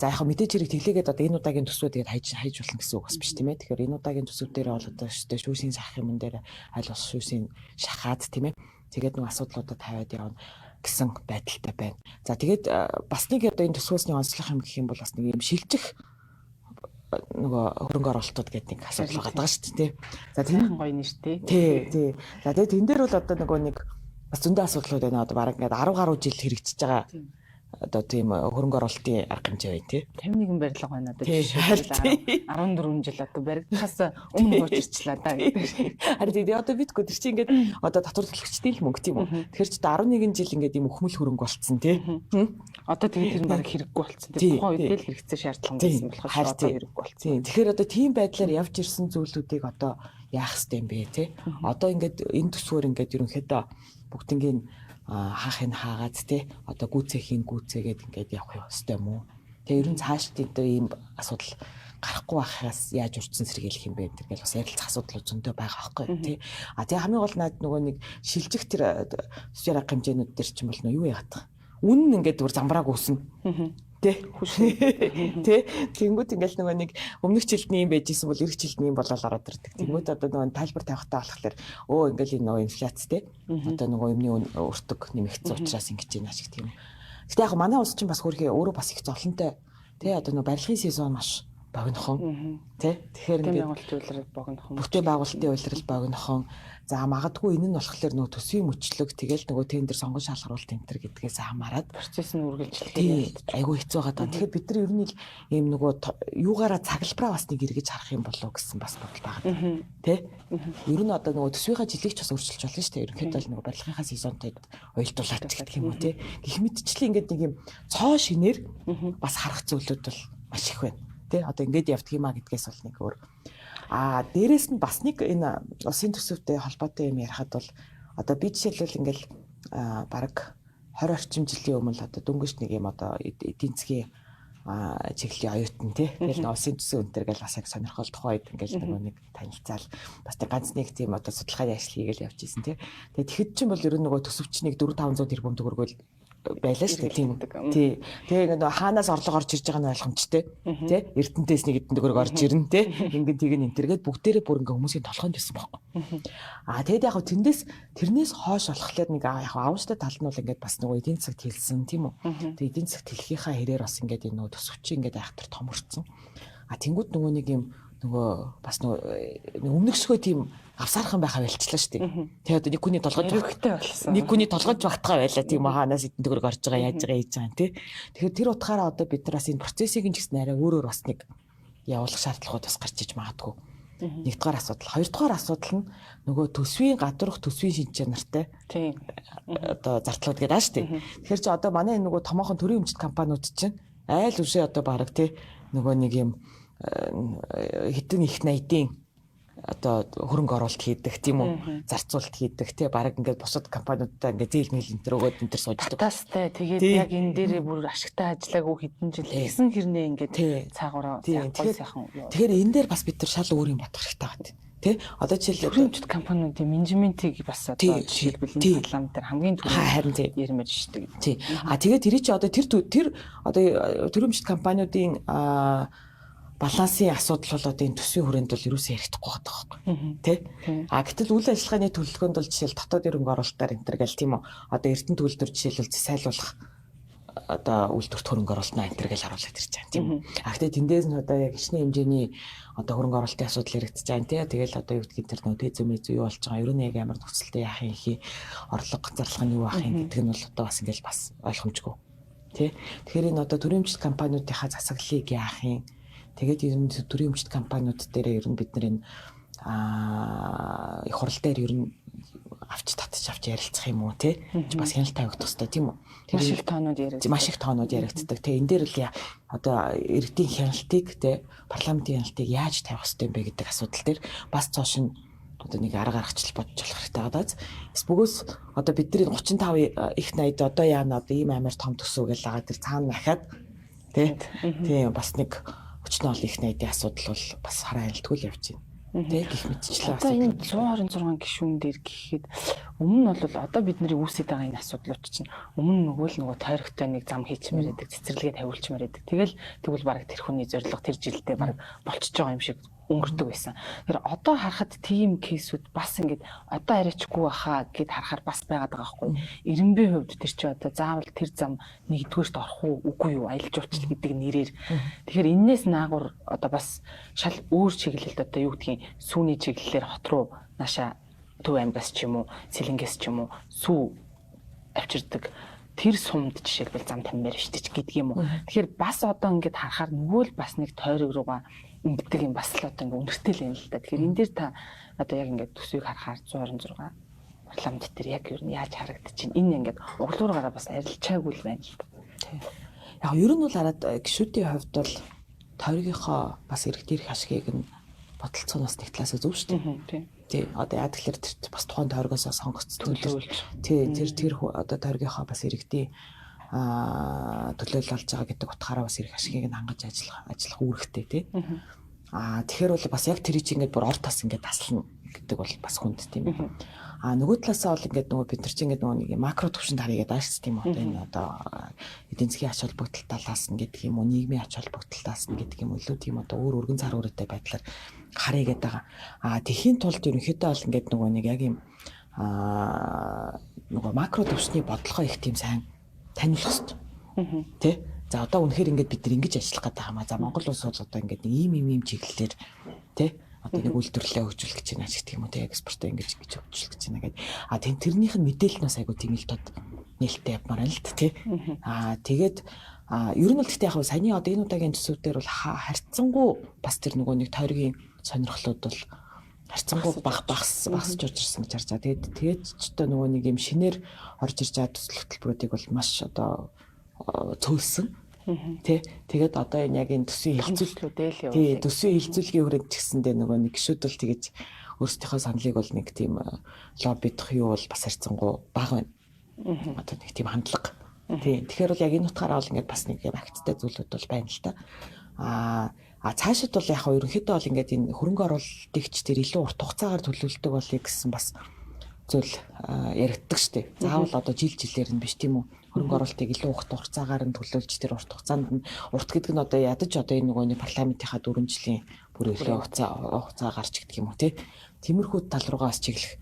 За яг мэдээж хэрэг тэглээгээд одоо энэ удаагийн төсвөө тэгээд хайж болно гэсэн үг бас биш тийм ээ. Тэгэхээр энэ удаагийн төсөв дээр бол одоо шүүсийн шахах юм дээр аль болох шүүсийн шахаад тийм ээ. Тэгээд нэг асуудлуудад тавиад явна гэсэн байдалтай байна. За тэгээд бас нэг одоо энэ төсвөөсний онцлог юм гэх юм бол бас нэг юм шилжих нөгөө хөрөнгө оруулалтууд гэдэг нэг асуудал байгаа шүү дээ. За тийм гоё нэртэй. Тий. За тэгээд энэ дээр бол одоо нөгөө нэг бас зөндөө асуудлууд байна. Одоо бараг ингээд 10 гаруй жил хэрэгжиж байгаа одоо тийм хөрөнгө оруулалтын арга хэмжээ байна тий. 51 барилга байна одоо жишээлбэл 14 жил одоо баригдахаас өмнө хуучирчлаа да гэдэг. Харин тийм одоо бидгүй тэр чинь ингээд одоо татвар төлөгчдийн л мөнгө тийм үү. Тэгэхээр ч 11 жил ингээд юм өхмөл хөрөнгө болцсон тий. Одоо тэгээд тэр нь бараг хэрэггүй болцсон тий. Тухайн үед л хэрэгцээ шаардлага байсан болохоор одоо хэрэггүй болцсон. Тэгэхээр одоо тийм байдлаар явж ирсэн зүйлүүдийг одоо яах ёстой юм бэ тий. Одоо ингээд энэ төсвөр ингээд ерөнхийдөө бүгднийг хаах нь хаагаад те одоо гүцээхийн гүцээгээд ингээд явах ёстой юм уу? Тэгээ ер нь цааш дээр ийм асуудал гарахгүй байхаас яаж урьдчилан сэргийлэх юм бэ гэдэг бас ярилцах асуудал зөндөө байгаа байхгүй тий. Тэгээ хамгийн гол наад нөгөө нэг шилжих тэр төсвийн арга хэмжээнүүд дээр ч юм бол юу яагаад үнэн ингээд бүр замбрааг үүснэ. Тэ. Тэнгүүд ингээл нөгөө нэг өмнөх жилд нь юм байжсэн бол эх жилд нь юм болоод ороод ирдэг. Тэнгүүд одоо нөгөө тайлбар тавихтаа болохоор ингээл энэ нөгөө инфляц те. Одоо нөгөө юмны өртөг нэмэгдсэн учраас ингэж байна ч гэх юм. Гэтэ яг манай улс чинь бас хөрхий өөрөө бас их зовлонтой. Тэ одоо нөгөө барилгын сезон маш богинохон тий. Тэгэхээр ингээд бүтээн байгуулалтын улирал богинохон. За магадгүй энэ нь болохоор нөгөө төсвийн мөчлөг тэгэл нөгөө тендер сонгон шалгаруулалт энэ төр гэдгээс хамаарат процесс нь үргэлжлэхээр айгүй хэцүү байгаа даа. Тэгэхээр бид нар ер нь ийм нөгөө юугаараа цаглбараа бас нэг эргэж харах юм болов гэсэн бас бодол байгаа. Тэ? Ер нь одоо нөгөө төсвийнхаа жилийг ч бас өөрчилж болно шүү дээ. Ерөнхийдөө л нөгөө барилгынхаа сезонтой уялдуулаад гэх юм уу тий. Гэх мэтчлэн ингээд нэг юм цоо шинээр бас харах зүйлүүд бол маш их байна. Тэ? Одоо ингээд явдаг юм а гэдгээс бол нэг өөр. Дээрээс нь бас нэг энэ улсын төсөвтэй холбоотой юм ярихад бол одоо би жишээлбэл ингээл бараг 20 орчим жилийн өмнө л одоо дөнгөж нэг юм одоо эдийн засгийн чиглэлийн оюутан тий. Тэгэл улсын төсөв өнтер гэл бас яг сонирхол тухайд ингээл нэг танилцаал бас тэг ганц нэг тийм одоо судалгааны ажил хийгээл явж исэн тий. Тэгээд тэгэхэд чинь бол ер нь нөгөө төсөвчнийг 400-500 тэрбум төгрөгөөл байлаа шүү дээ тийм. Тий. Тэгээ нөгөө хаанаас орлого орж ирж байгаа нь ойлгомжтой. Тий. Эрдэнтээс нэг эдэн төгрөг орж ирнэ тий. Ингээд тийг нь энтергээд бүгдээрээ бүр ингээ хүмүүсийн толгойд байсан байхгүй. Тэгээд яг тэрнээс хойш болохоор нэг яг аавчтай тал нь бол ингээд бас нөгөө эдийн засагт хэлсэн тийм үү. Тэгээ эдийн засагт хэлхийнхаа хэрээр бас ингээд энэ нөгөө төсөвч ингээд айхтар томорцсон. Тэнгүүд нөгөө нэг юм нөгөө бас нөгөө өмнөсгөө тийм авсаархан байхаа байлчлаа шүү дээ. Тэгээ одоо нэг хүний толгойд хэрэгтэй болсон. Нэг хүний толгойд багтгаа байлаа тийм хаанаас эдэн төгрөг орж байгаа яаж байгаа хийж байгаа тий. Тэгэхээр тэр утгаараа одоо бид нар бас энэ процессыг нь ч гэсэн арай өөрөөр бас нэг явуулах шаардлагууд бас гарч иж магадгүй. Нэгдүгээр асуудал. Хоёрдугаар асуудал нь нөгөө төсвийн гадуурх төсвийн шинж чанартай тийм одоо зардлууд гэдэг аа шүү дээ. Тэгэхээр чи одоо манай нөгөө томоохон төрийн өмчт компаниуд чинь айл үшээ одоо баг тий нөгөө нэг юм хитэн их найдын одоо хөрөнгө оруулалт хийдэг тийм үү зарцуулалт хийдэг тий баг ингээд бусад компаниудтай ингээд зээл мэйл энэ төр өгөөд энэ төр сууждаг. Татастай тэгээд яг энэ дээр бүр ашигтай ажиллаагүй хэдэн жил гэсэн хэрнээ ингээд цаагаараа гой сайхан. Тэгэхээр энэ дээр бас бид нар шал өөр юм бодох хэрэгтэй байна. Тэ одоо жишээл төрөмжт компаниудын менежментийг бас одоо жишээлбэл энэ парламент дээр хамгийн түрүү ярмаж штеп. Тий. Тэгээд тэрий чи одоо тэр одоо төрөмжт компаниудын балансын асуудал бол одоо энэ төсвийн хүрээнд бол юусэн ярихдаггүй байгаа байхгүй тий. Гэтэл үйл ажиллагааны төлөвлөгөөнд бол жишээл дотоод хөрөнгө оруулалтаар энэ төр гэл тийм үү. Одоо Эрдэнэт үйлдвэр жишээлбэл засайлуулах одоо үйлдвэрт хөрөнгө оруулалтаа энэ төр гэл харуулдаг ирж байгаа тийм үү. Гэхдээ тэндээс нь одоо яг хичнээн хэмжээний одоо хөрөнгө оруулалтын асуудал яригдчихэж байгаа тий. Тэгэл одоо юу гэдгийг тэр нөө тэзэмэз юу болж байгаа. Ер нь яг ямар нөхцөлтэй яах юм хий орлого зарлах нь юу ах юм гэдэг нь бол одоо бас ингээл бас ойлгомжгүй тий. Тэгэхээр энэ одоо төрөмжт компаниудынхаа засаглалыг яах юм. Тэгээд ер нь төрийн өмчт компаниуд дээр ер нь бид нар энэ их хурал дээр ер нь авч ярилцах юм уу те бас хяналт тавигдах хэрэгтэй тийм үү. Маш их тоонууд яригддаг. Маш их тоонууд яригддаг. Тэ энэ дээр л одоо иргэдийн хяналтыг те парламентын хяналтыг яаж тавих хэрэгтэй юм бэ гэдэг асуудал дээр бас цоош нь одоо нэг арга гаргачлал бодож болох хэрэгтэй гадаа. Эсбөгөөс одоо бидний 35 их 80 одоо яана одоо ийм амар том төсөв гэж байгаа тэр цаана дахиад тийм бас нэг өчнөө их найдын асуудал бол бас хараа айлтгүй л явж байна. Тэ гих мэтчлээ бас. Одоо энэ 126 гишүүн дээр гэхэд өмнө нь бол одоо бид нарыг үүсэж байгаа энэ асуудлууд чинь өмнө нөгөө тойрогтой нэг зам хийчмээр байдаг, цэцэрлэгээ тавиулчмаар байдаг. Тэгвэл баг тэр хүний зорилго тэр жилдээ баг болчихж байгаа юм шиг өнгөрдөг байсан. Тэр одоо харахад тийм кейсүүд бас ингээд одоо арайчгүй баха гэд харахаар бас байгаад байгаа байхгүй. Эренбийн хувьд тэр чи одоо заавал тэр зам нэгдүгээрт орох уу үгүй юу аялал жуулчлал гэдэг нэрээр. Тэгэхээр энээс наагур одоо бас шал өөр чиглэлд одоо юу гэдгийг сүүний чиглэлээр хот руу наашаа Төв аймгаас ч юм уу Сэлэнгээс ч юм уу сүү авчирдаг тэр сумд жишээлбэл зам таммаар штич гэдэг юм уу. Тэгэхээр бас одоо ингээд харахаар нөгөө л бас нэг тойрог руугаа ингэдэг юм бас л одоо ингээ өнөртэй л юм л да. Тэгэхээр энэ дээр та одоо яг ингээд төсвийг харахаар 126 парламент дээр яг юу нь яаж харагдчихэв. Энэ ингээд углуураараа бас арилчаагүй л байна л да. Яг ер нь бол хараад гişүүдийн хувьд бол тойрогийнхоо бас иргэдийн ашгийг нь бодолцооноос нэг талаас зөв шүү дээ. Тий. Одоо яа тэгэхээр тэр бас тухайн тойрогоос сонгогдсон төлөвлөлт. Тий. Тэр одоо тойрогийнхоо бас иргэдийн төлөөлөл болж байгаа гэдэг утгаараа бас ирэх ашгийг нь хангаж ажиллах үүрэгтэй тий. Тэгэхээр бол бас яг тэр чинь ингээд бүр ор тас ингээд таслана гэдэг бол бас хүнд тийм ээ. Нөгөө талаасаа бол ингээд нөгөө бид нар чинь ингээд нөгөө нэг макро төвшөнд харъягээд ааш тийм үү. Энэ одоо эдийн засгийн ач холбогдол талаас нь гэдэг юм уу, нийгмийн ач холбогдол талаас нь гэдэг юм уу, илүү тийм одоо өөр өргөн цар хүрээтэй байдлаар харъягээд байгаа. Тэхийн тулд ерөнхийдөө бол ингээд нөгөө нэг яг юм нөгөө макро төвшний бодлогоо их тийм сайн таниулах хэрэгтэй. Тэ? За одоо үнэхээр ингээд бид нар ингэж ажиллах гэдэг хамаа. За Монгол улс бол одоо ингээд ийм чиглэлээр тий одоо нэг үйлдвэрлэлээ хөгжүүлэх гэж байна гэдэг юм уу тий экспортоо ингэж хөгжүүлэх гэж байна гэдэг. Тэрнийх нь мэдээлэл нас айгу тийм л дод нээлттэй явмаар байна л тий. Тэгээд ер нь бол гэхдээ яг саяны одоо энэ удаагийн төсөвдөр бол харьцангуй бас тэр нөгөө нэг тойргийн сонирхлууд бол харьцангуй багасч очирсан гэж харж байгаа. Тэгээд ч одоо нөгөө нэг юм шинээр орж ирж байгаа төсөл хөтөлбөрүүдийг бол маш одоо цөөлсөн. Тэгээд одоо энэ яг энэ төсвийн хилцүүлгүүдээ л явуулдаг. Төсвийн хилцүүлгийн хүрээнд ч гэсэндээ нөгөө нэг гişүүд бол тэгэж өөрсдийнхөө саналыг бол нэг тийм лоббидох юу бол бас харьцангуй бага байна. Одоо нэг тийм хандлага. Тэгэхээр бол яг энэ утгаараа бол ингээд бас нэг акттай зүйлүүд бол байна л та. Цаашид бол яг ерөнхийдөө бол ингээд энэ хөрөнгө оруулалтыгч тэр илүү урт хугацаагаар төлөвлөлтөг болъё гэсэн бас зүйл яригддаг штеп. Заавал одоо жилээр нь биш тийм үү? Хөрөнгө оруулалтыг илүү урт хугацаагаар нь төлөвлөж тэр урт хугацаанд нь урт гэдэг нь одоо ядаж одоо энэ нөгөө парламентынхаа 4 жилийн бүр өглөө хугацаа гарч гэдэг юм уу тий. Тиймэрхүү тал руугаа бас чиглэх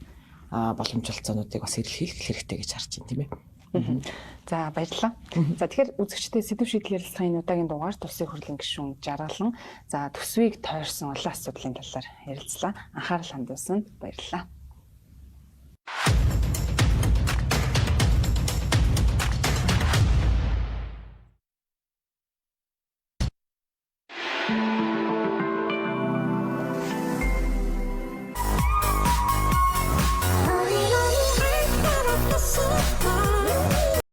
боломжтой бас эрэлхийлэх хэрэгтэй гэж харж байна тийм ээ. За баярлалаа. За тэгэхээр үзэгчдээ сэдв шийдэл ярилцлагын удаагийн дугаар Улсын хурлын гишүүн Жаргалан за төсвийг тойрсон олон асуудлын талаар ярилцлаа. Анхаарал хандуулсанд баярлалаа.